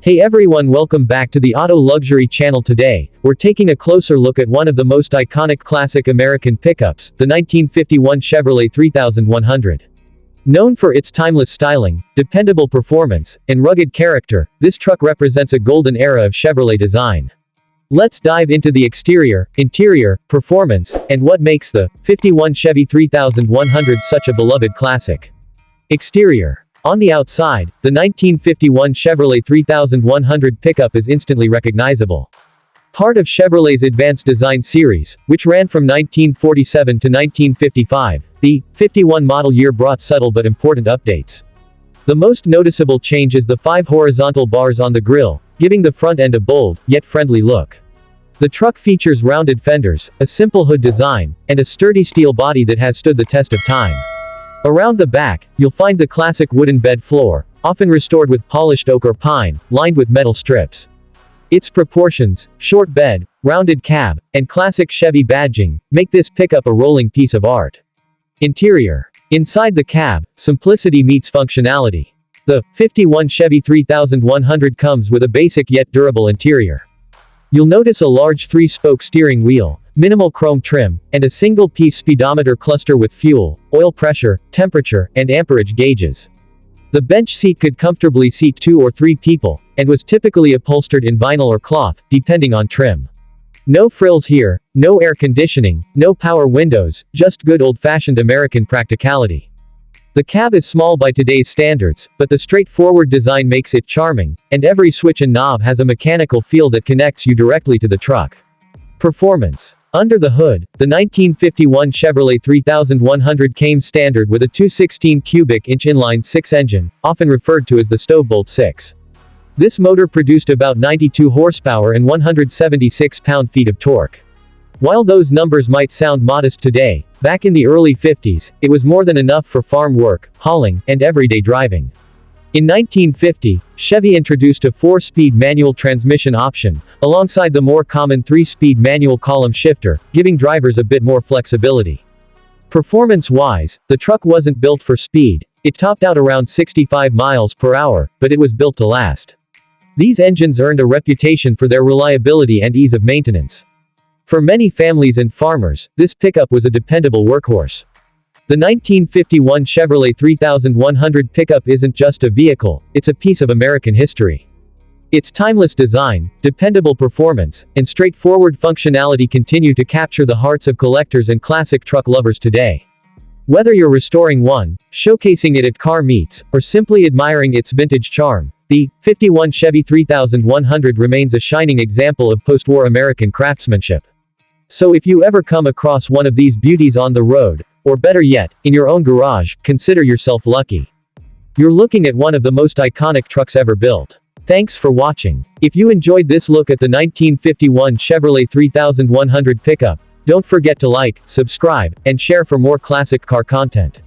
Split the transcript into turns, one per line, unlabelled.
Hey everyone, welcome back to the Auto Luxury channel. Today, we're taking a closer look at one of the most iconic classic American pickups, the 1951 Chevrolet 3100. Known for its timeless styling, dependable performance, and rugged character, this truck represents a golden era of Chevrolet design. Let's dive into the exterior, interior, performance, and what makes the 51 Chevy 3100 such a beloved classic. Exterior. On the outside, the 1951 Chevrolet 3100 pickup is instantly recognizable. Part of Chevrolet's advanced design series, which ran from 1947 to 1955, the 51 model year brought subtle but important updates. The most noticeable change is the 5 horizontal bars on the grille, giving the front end a bold, yet friendly look. The truck features rounded fenders, a simple hood design, and a sturdy steel body that has stood the test of time. Around the back, you'll find the classic wooden bed floor, often restored with polished oak or pine, lined with metal strips. Its proportions, short bed, rounded cab, and classic Chevy badging, make this pickup a rolling piece of art. Interior. Inside the cab, simplicity meets functionality. The 51 Chevy 3100 comes with a basic yet durable interior. You'll notice a large 3-spoke steering wheel, minimal chrome trim, and a single-piece speedometer cluster with fuel, oil pressure, temperature, and amperage gauges. The bench seat could comfortably seat 2 or 3 people, and was typically upholstered in vinyl or cloth, depending on trim. No frills here, no air conditioning, no power windows, just good old-fashioned American practicality. The cab is small by today's standards, but the straightforward design makes it charming, and every switch and knob has a mechanical feel that connects you directly to the truck. Performance. Under the hood, the 1951 Chevrolet 3100 came standard with a 216 cubic inch inline-six engine, often referred to as the Stovebolt 6. This motor produced about 92 horsepower and 176 pound-feet of torque. While those numbers might sound modest today, back in the early 50s, it was more than enough for farm work, hauling, and everyday driving. In 1950, Chevy introduced a 4-speed manual transmission option, alongside the more common 3-speed manual column shifter, giving drivers a bit more flexibility. Performance-wise, the truck wasn't built for speed. It topped out around 65 miles per hour, but it was built to last. These engines earned a reputation for their reliability and ease of maintenance. For many families and farmers, this pickup was a dependable workhorse. The 1951 Chevrolet 3100 pickup isn't just a vehicle, it's a piece of American history. Its timeless design, dependable performance, and straightforward functionality continue to capture the hearts of collectors and classic truck lovers today. Whether you're restoring one, showcasing it at car meets, or simply admiring its vintage charm, the 51 Chevy 3100 remains a shining example of post-war American craftsmanship. So if you ever come across one of these beauties on the road, or better yet, in your own garage, consider yourself lucky. You're looking at one of the most iconic trucks ever built. Thanks for watching. If you enjoyed this look at the 1951 Chevrolet 3100 pickup, don't forget to like, subscribe, and share for more classic car content.